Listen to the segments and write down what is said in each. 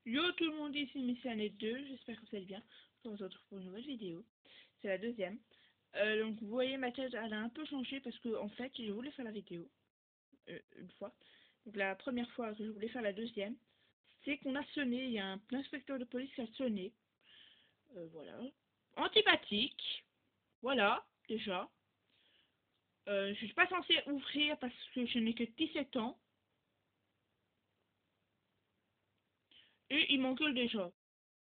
Yo tout le monde, ici Messiane 2, j'espère que vous allez bien. On se retrouve pour une nouvelle vidéo. C'est la deuxième. Donc vous voyez ma tête, elle a un peu changé parce que en fait je voulais faire la vidéo une fois. Donc la première fois que je voulais faire la deuxième, c'est qu'on a sonné, il y a un inspecteur de police qui a sonné. Voilà. Antipathique. Voilà, déjà. Je suis pas censée ouvrir parce que je n'ai que 17 ans. Et il m'engueule déjà.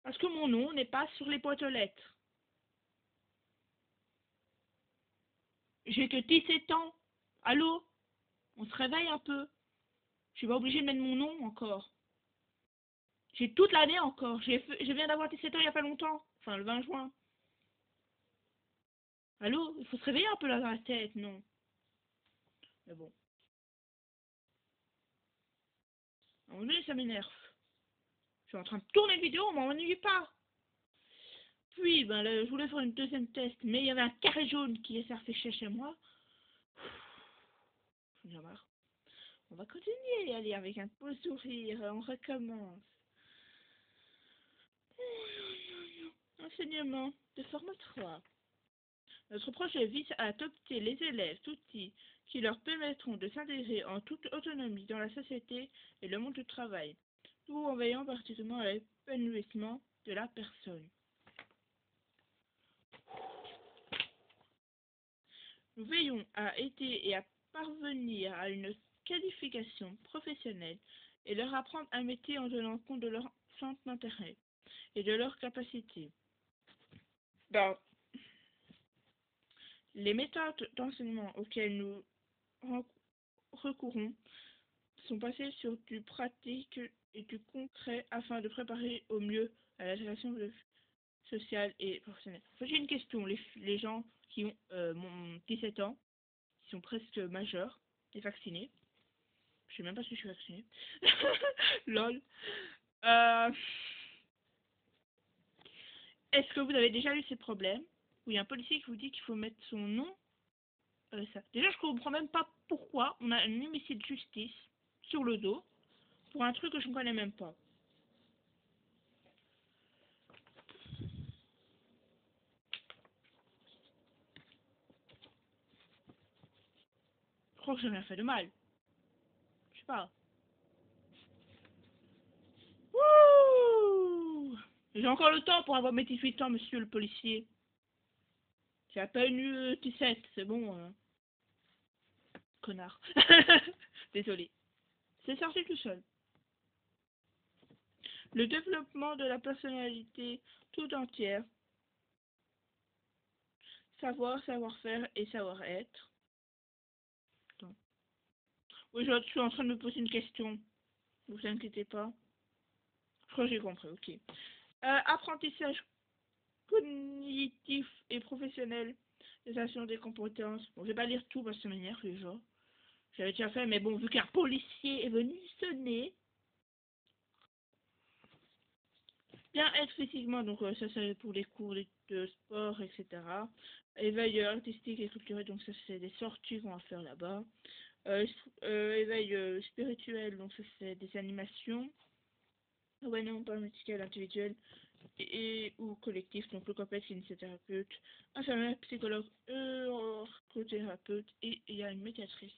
Parce que mon nom n'est pas sur les boîtes aux lettres. J'ai que 17 ans. Allô? On se réveille un peu. Je suis pas obligée de mettre mon nom encore. J'ai toute l'année encore. Je viens d'avoir 17 ans il y a pas longtemps. Enfin, le 20 juin. Allô? Il faut se réveiller un peu là dans la tête, non? Mais bon. À un moment donné, ça m'énerve. Je suis en train de tourner une vidéo, on m'ennuie pas. Puis, ben, là, je voulais faire une deuxième test, mais il y avait un carré jaune qui s'affichait chez moi. J'en ai marre. On va continuer, allez, avec un beau sourire. On recommence. Enseignement de format 3. Notre projet vise à adopter les élèves d'outils qui leur permettront de s'intégrer en toute autonomie dans la société et le monde du travail, tout en veillant particulièrement à l'épanouissement de la personne. Nous veillons à aider et à parvenir à une qualification professionnelle et leur apprendre un métier en tenant compte de leur centre d'intérêt et de leurs capacités. Les méthodes d'enseignement auxquelles nous recourons sont basées sur du pratique et du concret afin de préparer au mieux à l'intégration sociale et professionnelle. En fait, j'ai une question. Les gens qui ont 17 ans, qui sont presque majeurs et vaccinés, je sais même pas si je suis vaccinée. Lol. Est-ce que vous avez déjà eu ces problèmes où il y a un policier qui vous dit qu'il faut mettre son nom ça. Déjà, je comprends même pas pourquoi on a un huissier de justice sur le dos pour un truc que je ne connais même pas. Je crois que j'ai rien fait de mal. Je sais pas. Wouh! J'ai encore le temps pour avoir mes 18 ans, monsieur le policier. J'ai à peine eu 17, c'est bon. Connard. Désolé. C'est sorti tout seul. Le développement de la personnalité tout entière. Savoir, savoir-faire et savoir-être. Oui, je suis en train de me poser une question. Ne vous inquiétez pas. Je crois que j'ai compris, ok. Apprentissage cognitif et professionnel, gestion des compétences. Bon, je vais pas lire tout parce que ça m'énerve les gens. J'avais déjà fait, mais bon, vu qu'un policier est venu sonner. Bien être physiquement, donc ça c'est pour les cours de sport, etc. Éveil artistique et culturel, donc ça c'est des sorties qu'on va faire là-bas. Éveil spirituel, donc ça c'est des animations. Événement paramédical individuel ou collectif, donc le COPEX, kinésithérapeute, infirmière, psychologue, orthothérapeute et il y a une médiatrice.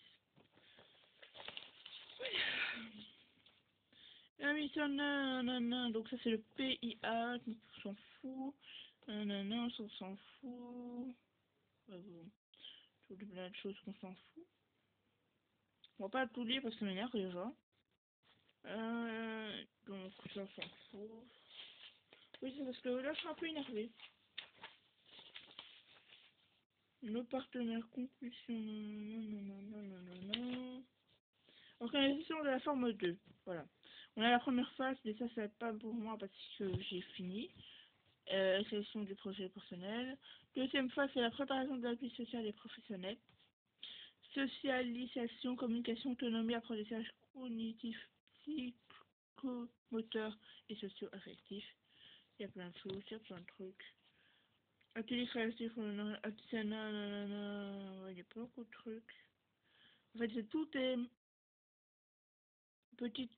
Ah oui, ça, nanana, donc ça c'est le PIA, on s'en fout. Nanana, on s'en fout. Ouais, bon, tout plein de choses qu'on s'en fout. On va pas tout lire parce que ça m'énerve déjà. Donc ça on s'en fout. Oui, c'est parce que là je suis un peu énervée. Nos partenaires, conclusion, organisation de la forme 2. Voilà. On a la première phase, mais ça, c'est pas pour moi parce que j'ai fini. Sélection du projet personnel. Deuxième phase, c'est la préparation de la vie sociale et professionnelle. Socialisation, communication, autonomie, apprentissage cognitif, psychomoteur et socio-affectif. Il y a plein de choses, il y a plein de trucs. Atelier créatif, artisanat, il y a beaucoup de trucs. En fait, c'est tout est petit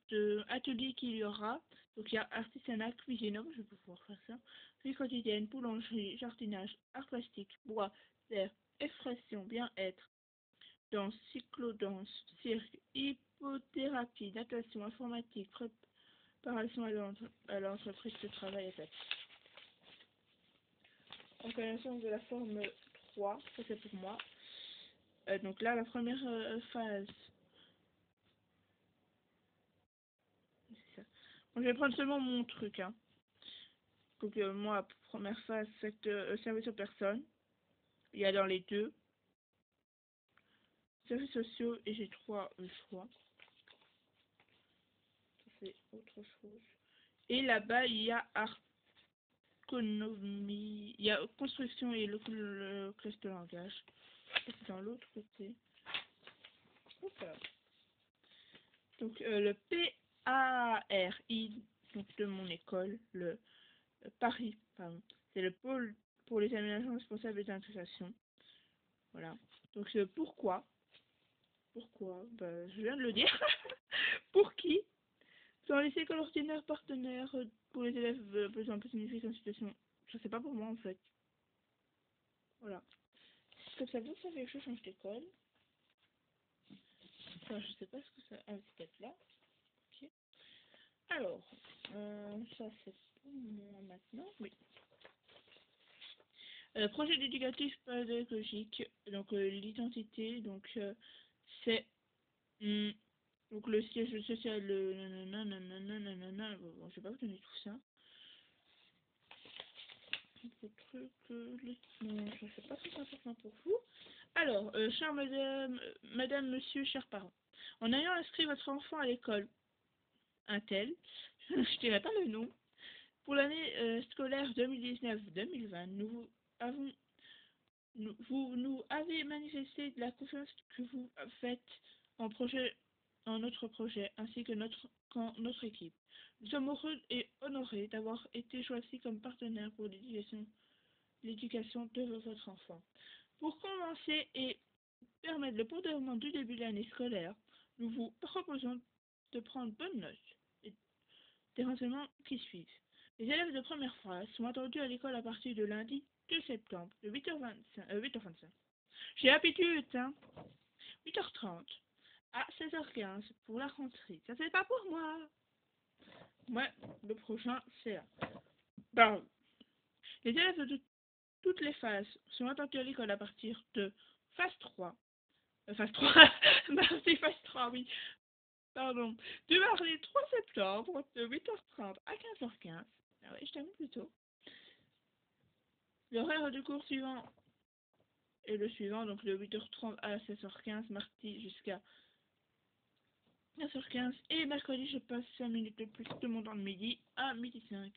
atelier qu'il y aura. Donc il y a artisanat, cuisine, je vais pouvoir faire ça. Vie quotidienne, boulangerie, jardinage, art plastique, bois, terre, expression, bien-être, danse, cyclo-danse, cirque, hypothérapie, natation, informatique, préparation à l'entreprise de travail à tête. En connaissance de la forme 3, ça c'est pour moi. Donc là, la première phase. Ça. Bon, je vais prendre seulement mon truc. Hein. Donc moi, première phase, service aux personnes. Il y a dans les deux. Services sociaux et j'ai 3 choix. Ça c'est autre chose. Et là-bas, il y a ergonomie. Il y a construction et le cluster de langage. C'est dans l'autre côté. Opa. Donc le PARI, donc de mon école, le Paris, pardon. C'est le pôle pour les aménagements responsables des intégrations. Voilà. Donc pourquoi je viens de le dire. Pour qui? Dans les écoles ordinaires partenaires pour les élèves besoin plus significatifs en situation. Je sais pas pour moi en fait. Voilà. Comme ça, vous savez que je change d'école. Enfin, je sais pas ce que ça. Ah, c'est peut-être là. Ok. Alors, ça c'est pour moi maintenant. Oui. Projet éducatif pédagogique. Donc l'identité. Donc c'est donc le siège social. Bon, je vais pas vous donner tout ça. Non, je ne sais pas si c'est important pour vous. Alors, chère madame, monsieur, chers parents, en ayant inscrit votre enfant à l'école, un tel, je ne dirai pas le nom, pour l'année scolaire 2019-2020, vous nous avez manifesté de la confiance que vous faites en notre projet, ainsi que notre équipe. Nous sommes heureux et honorés d'avoir été choisis comme partenaire pour l'éducation de votre enfant. Pour commencer et permettre le bon déroulement du début de l'année scolaire, nous vous proposons de prendre bonne note et des renseignements qui suivent. Les élèves de première phase sont attendus à l'école à partir de lundi 2 septembre de 8h25. J'ai l'habitude, hein, 8h30 à 16h15 pour la rentrée. Ça c'est pas pour moi. Moi, le prochain, c'est là. Pardon. Les élèves de toutes les phases sont attendus à l'école à partir de phase 3. Phase 3. Mardi, phase 3, oui. Pardon. Du mardi 3 septembre de 8h30 à 15h15. Ah oui, je termine plus tôt. L'horaire du cours suivant est le suivant, donc de 8h30 à 16h15, mardi jusqu'à 15h15. Et mercredi, je passe 5 minutes de plus de mon temps de midi à midi 5.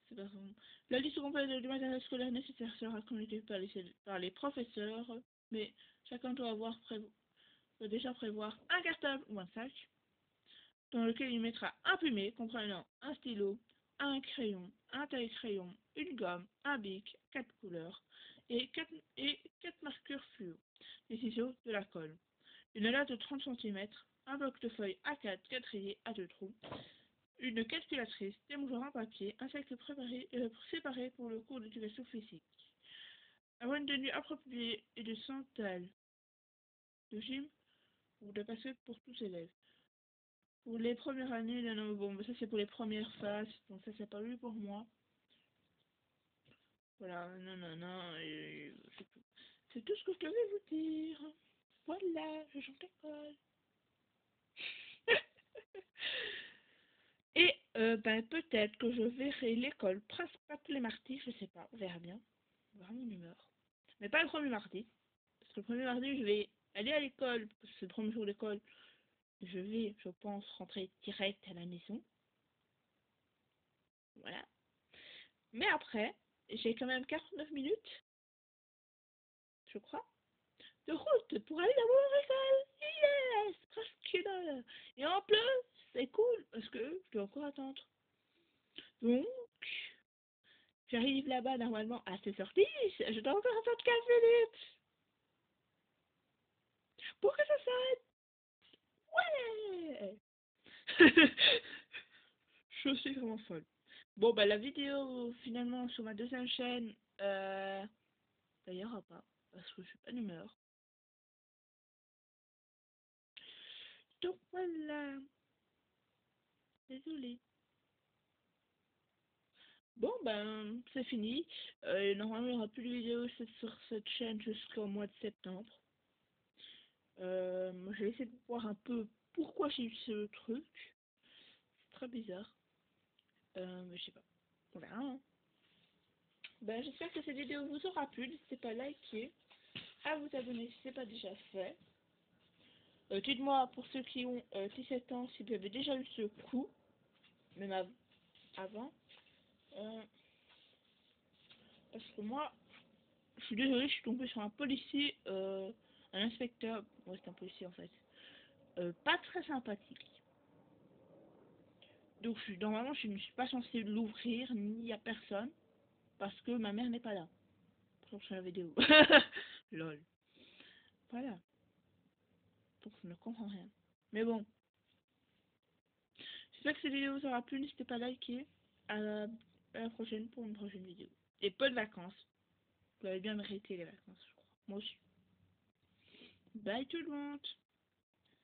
C'est pas bon. La liste complète du matériel scolaire nécessaire sera communiquée par les professeurs, mais chacun doit déjà prévoir un cartable ou un sac dans lequel il mettra un plumet comprenant un stylo, un crayon, un taille-crayon, une gomme, un bic, 4 couleurs et 4 marqueurs fluo, des ciseaux, de la colle, une latte de 30 cm, un bloc de feuilles A4 quadrillé à 2 trous, une calculatrice, des mouchoirs en papier, un sac séparé pour le cours d'éducation physique, une tenue appropriée et de sandales de gym ou de basket pour tous élèves. Pour les premières années, non, bon, ça c'est pour les premières phases, donc ça c'est pas lui pour moi. Voilà, non, et c'est tout. C'est tout ce que je devais vous dire. Voilà, je chante l'école. Et peut-être que je verrai l'école presque pas tous les mardis, je sais pas, on verra bien. On verra mon humeur. Mais pas le premier mardi. Parce que le premier mardi, je vais aller à l'école, parce que c'est le premier jour d'école. Je vais, je pense, rentrer direct à la maison. Voilà. Mais après, j'ai quand même 49 minutes, je crois, de route pour aller dans mon école. Yes! Tranquille. Et en plus, c'est cool, parce que je dois encore attendre. Donc, j'arrive là-bas normalement à 16h10, je dois encore attendre 15 minutes. Pour que ça s'arrête. Ouais! Je suis vraiment folle. Bon, bah, la vidéo, finalement, sur ma deuxième chaîne, il n'y aura pas, parce que je suis pas d'humeur. Donc, voilà. Désolée. Bon, ben, c'est fini. Normalement, il n'y aura plus de vidéos sur cette chaîne jusqu'au mois de septembre. Je vais essayer de voir un peu pourquoi j'ai eu ce truc. C'est très bizarre. Mais je sais pas. On verra, hein. Ben, j'espère que cette vidéo vous aura plu. N'hésitez pas à liker, à vous abonner si ce n'est pas déjà fait. Dites-moi, pour ceux qui ont 17 ans, si vous avez déjà eu ce coup, même avant. Euh, Parce que moi, je suis désolée, je suis tombée sur un policier, un inspecteur, ouais c'est un policier en fait, pas très sympathique. Donc normalement je ne suis pas censée l'ouvrir ni à personne, parce que ma mère n'est pas là. Sur la vidéo. Lol. Voilà. Donc je ne comprends rien. Mais bon, j'espère que cette vidéo vous aura plu, n'hésitez pas à liker. À la prochaine pour une prochaine vidéo. Et bonnes vacances. Vous avez bien mérité les vacances, je crois. Moi aussi. Bye tout le monde.